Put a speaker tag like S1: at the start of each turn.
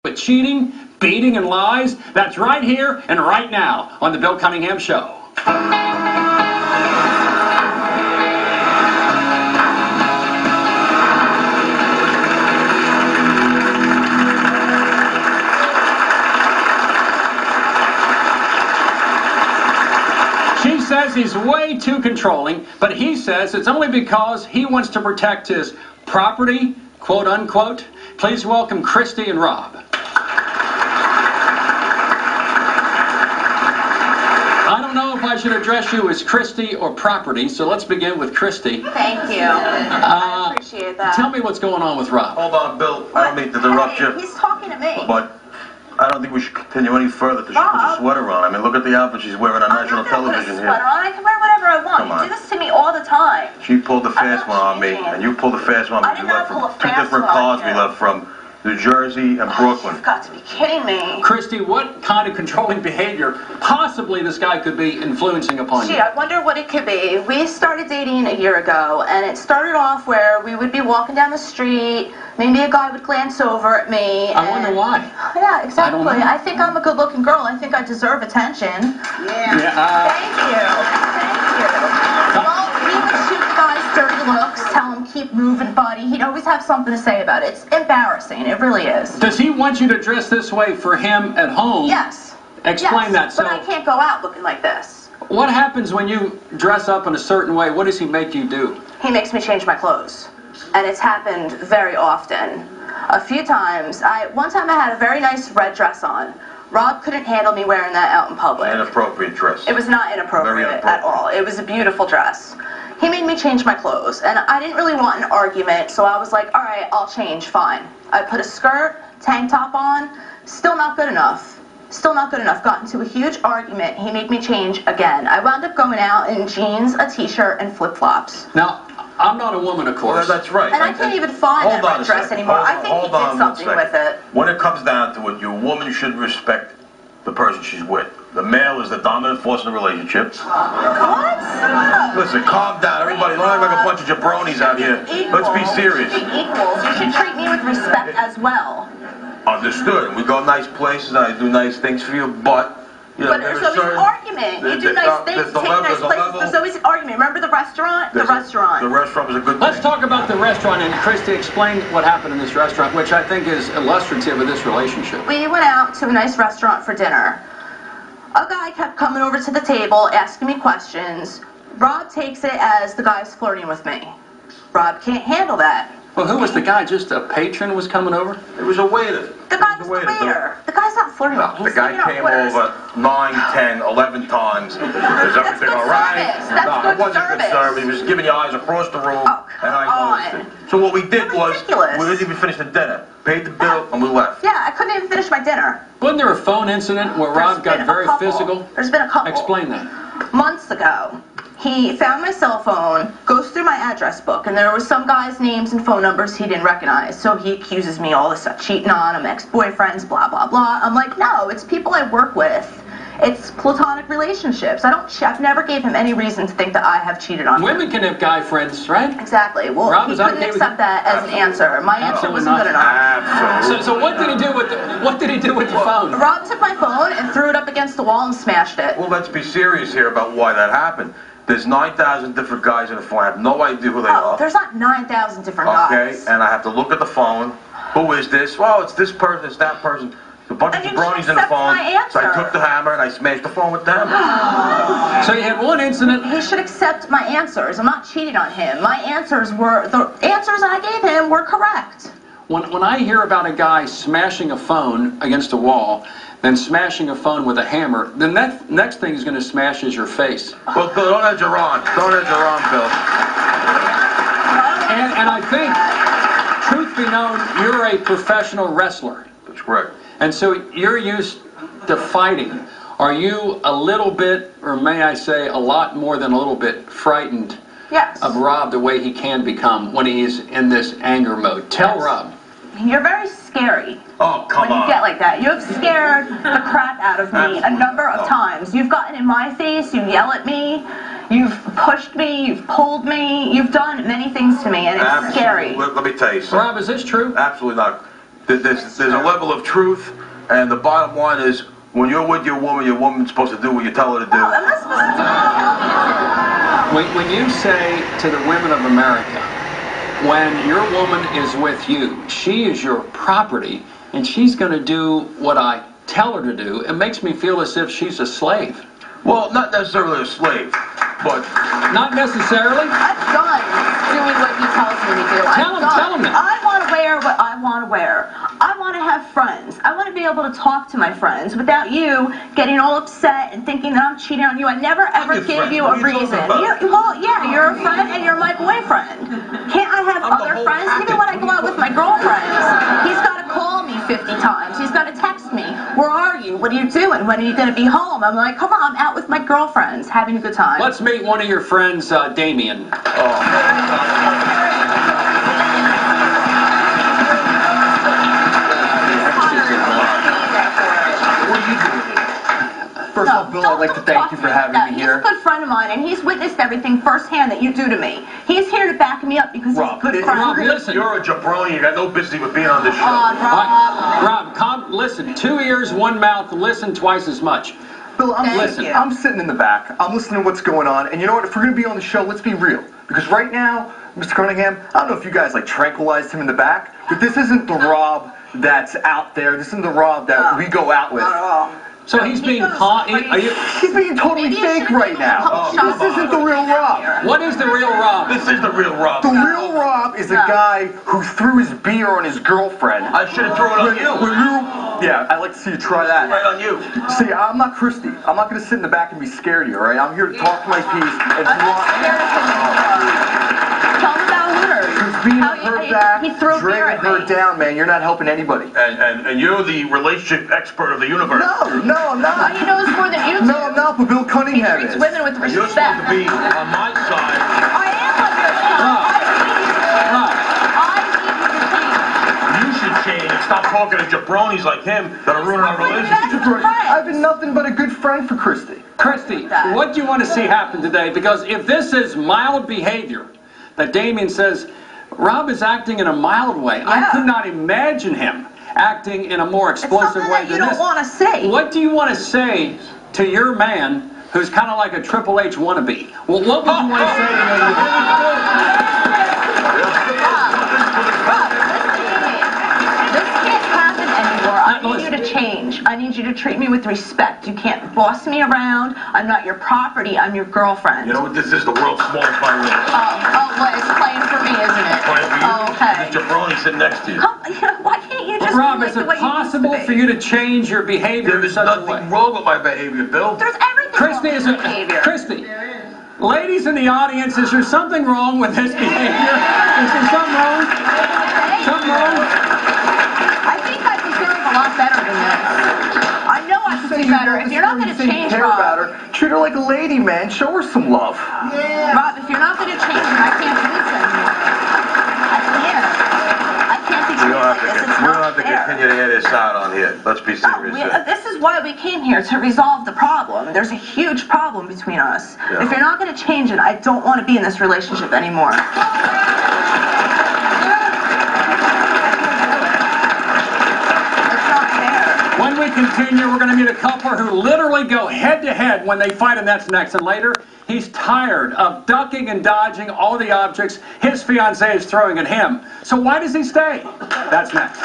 S1: With cheating, beating, and lies? That's right here and right now on the Bill Cunningham Show. She says he's way too controlling, but he says it's only because he wants to protect his property, quote unquote. Please welcome Kristi and Rob. I don't know if I should address you as Kristi or property, so let's begin with Kristi.
S2: Thank you. I appreciate that.
S1: Tell me what's going on with Rob.
S3: Hold on, Bill. I don't mean to interrupt you.
S2: He's talking to me.
S3: But I don't think we should continue any further because she puts a sweater on. I mean, look at the outfit she's wearing on national television here.
S2: I'm not going to put a sweater on. I can wear whatever I want. You do this to me all the time.
S3: She pulled the fast one on me, and you pulled the fast one.
S2: I did not pull a fast one.
S3: Two different cars we left from New Jersey and Brooklyn.
S2: You've got to be kidding me.
S1: Kristi, what kind of controlling behavior possibly this guy could be influencing upon you?
S2: Gee, I wonder what it could be. We started dating a year ago, and it started off where we would be walking down the street. Maybe a guy would glance over at me.
S1: I wonder why.
S2: Yeah, exactly. I think I'm a good-looking girl. I think I deserve attention.
S1: Yeah.
S2: Thank you. Well, he would shoot the guys dirty looks, tell him keep moving, buddy. He'd always have something to say about it. It's embarrassing. It really is.
S1: Does he want you to dress this way for him at home?
S2: Yes.
S1: Explain that.
S2: But I can't go out looking like this.
S1: What happens when you dress up in a certain way? What does he make you do?
S2: He makes me change my clothes. And it's happened very often. A few times. One time I had a very nice red dress on. Rob couldn't handle me wearing that out in public.
S3: Inappropriate dress.
S2: It was not inappropriate at all. It was a beautiful dress. He made me change my clothes, and I didn't really want an argument, so I was like, all right, I'll change, fine. I put a skirt, tank top on, still not good enough. Still not good enough. Got into a huge argument. He made me change again. I wound up going out in jeans, a t-shirt, and flip-flops.
S1: Now, I'm not a woman, of course.
S3: Well, that's right.
S2: And I can't even find that red dress anymore. I think he did something with it.
S3: When it comes down to it, you're a woman, you should respect the person she's with. The male is the dominant force in the relationship.
S2: What?
S3: Listen, calm down, everybody. Don't act like a bunch of jabronis out here. Let's be serious.
S2: We should be equals. You should treat me with respect as well.
S3: Understood. We go nice places, I do nice things for you, but...
S2: But there's always an argument. You do nice things, take nice places. There's always an argument. Remember the restaurant? The restaurant.
S3: The restaurant was a good thing.
S1: Let's talk about the restaurant, and Kristi, explain what happened in this restaurant, which I think is illustrative of this relationship.
S2: We went out to a nice restaurant for dinner. A guy kept coming over to the table, asking me questions. Rob takes it as the guy's flirting with me. Rob can't handle that.
S1: Well, who was the guy? Just a patron was coming over?
S3: It was a waiter.
S2: The guy was the waiter. The guy's not flirting with me.
S3: The guy came over 9, 10, 11 times. Is everything all right?
S2: That's
S3: it wasn't good service. He was giving you eyes across the room, and I noticed it. So what we did was, we didn't even finish the dinner. Paid the bill, and we left.
S2: Yeah, I couldn't even finish my dinner.
S1: Wasn't there a phone incident where Rob got very physical?
S2: There's been a couple.
S1: Explain that.
S2: Months ago, he found my cell phone, goes through my address book, and there were some guy's names and phone numbers he didn't recognize. So he accuses me all this stuff, cheating on him, ex-boyfriends, blah, blah, blah. I'm like, no, it's people I work with. It's platonic relationships. I've never gave him any reason to think that I have cheated on him.
S1: Women can have guy friends, right?
S2: Exactly. Well,
S1: Rob,
S2: he couldn't accept that as an answer. My answer wasn't good enough.
S3: Absolutely.
S1: So what did he do with the phone?
S2: Rob took my phone and threw it up against the wall and smashed it.
S3: Well, let's be serious here about why that happened. There's 9,000 different guys in the phone. I have no idea who they are.
S2: There's not 9,000 different guys.
S3: Okay, and I have to look at the phone. Who is this? Well, it's this person, it's that person. A bunch of jabronis in the phone. So I took the hammer and I smashed the phone with the hammer.
S1: So you had one incident.
S2: He should accept my answers. I'm not cheating on him. My answers were, the answers I gave him were correct.
S1: When I hear about a guy smashing a phone against a wall, then smashing a phone with a hammer, then that next thing he's going to smash is your face.
S3: Well, Bill, don't edge her on. Don't edge her on, Bill.
S1: And I think, truth be known, you're a professional wrestler.
S3: That's correct.
S1: And so you're used to fighting. Are you a little bit, or may I say a lot more than a little bit, frightened of Rob the way he can become when he's in this anger mode? Tell Rob.
S2: You're very scary.
S3: Oh, come on.
S2: When you get like that. You have scared the crap out of me a number of times. You've gotten in my face, you yell at me, you've pushed me, you've pulled me, you've done many things to me, and it's scary.
S3: Let me tell you something.
S1: Rob, is this true?
S3: Absolutely not. there's a level of truth, and the bottom line is, when you're with your woman's supposed to do what you tell her to do.
S1: When you say to the women of America, when your woman is with you, she is your property, and she's going to do what I tell her to do, it makes me feel as if she's a slave.
S3: Well, not necessarily a slave, but...
S1: Not necessarily?
S2: I'm done doing what he tells me to do.
S1: Tell him that.
S2: I want to wear what I want to wear. I want to have friends. I want to be able to talk to my friends without you getting all upset and thinking that I'm cheating on you. I never ever give you a reason. Well, yeah, you're a friend and you're my boyfriend. Can't I have other friends? Even when I go out with my girlfriends, he's got to call me 50 times. He's got to text me. Where are you? What are you doing? When are you going to be home? I'm like, come on, I'm out with my girlfriends, having a good time.
S1: Let's meet one of your friends, Damien.
S4: First of all, Bill, I'd like to thank you for having me here.
S2: He's a good friend of mine, and he's witnessed everything firsthand that you do to me. He's here to back me up because he's a good friend.
S1: Rob, listen.
S3: You're a jabroni. You got no business with being on this show.
S1: Rob, listen. 2 ears, 1 mouth. Listen twice as much.
S4: Bill, I'm sitting in the back. I'm listening to what's going on, and you know what? If we're going to be on the show, let's be real. Because right now, Mr. Cunningham, I don't know if you guys tranquilized him in the back, but this isn't the Rob that's out there. This isn't the Rob that we go out with.
S2: Not at all.
S1: So he's being
S4: He's being totally fake right now. This isn't the real Rob.
S1: What is the real Rob?
S3: This is the real Rob.
S4: The real Rob is a guy who threw his beer on his girlfriend.
S3: I should have thrown it on you.
S4: Yeah, I'd like to see you try that.
S3: Right on you.
S4: See, I'm not Kristi. I'm not going to sit in the back and be scared of you, all right? I'm here to talk my piece. And if you want...
S2: Tell him about Hooters.
S4: Because being her back, dragging her down, man, you're not helping anybody.
S3: And you're the relationship expert of the universe.
S4: No, I'm not.
S2: He knows more than you do.
S4: No, I'm not, but Bill Cunningham
S2: is. He treats women with respect.
S3: You're supposed to be on my side.
S2: I am on your side.
S3: You should change and stop talking to jabronis like him that are ruining our relationship.
S4: I've been nothing but a good friend for Kristi.
S1: Kristi, what do you want to see happen today? Because if this is mild behavior, that Damien says, Rob is acting in a mild way. Yeah. I could not imagine him acting in a more explosive way than this.
S2: You don't want to say.
S1: What do you want to say to your man who's kind of like a Triple H wannabe? Well, what would you want to say to him?
S2: I need you to change. I need you to treat me with respect. You can't boss me around. I'm not your property. I'm your girlfriend.
S3: You know what? This is the world's smallest violin.
S2: Well, it's playing for me, isn't it?
S3: Playing for you.
S2: Okay.
S3: There's a jabroni sitting next to you.
S2: Why can't you just
S1: Rob, is it possible for you to change your behavior in such a way?
S3: There's nothing wrong with my behavior, Bill.
S2: There's everything wrong with your behavior.
S1: Kristi, ladies in the audience, is there something wrong with this behavior? Is there something wrong? Something wrong?
S2: A lot better than this. I know I should do better. If you're not going to change, Rob,
S4: treat her like a lady, man. Show her some love.
S2: Yeah. Rob, if you're not going to change her, I can't do this anymore. I can't be treated like this. It's
S3: not fair. We don't have to continue to air this out on here. Let's be serious.
S2: This is why we came here, to resolve the problem. There's a huge problem between us. Yeah. If you're not going to change it, I don't want to be in this relationship anymore.
S1: When we continue, we're going to meet a couple who literally go head-to-head when they fight, and that's next. And later, he's tired of ducking and dodging all the objects his fiancée is throwing at him. So why does he stay? That's next.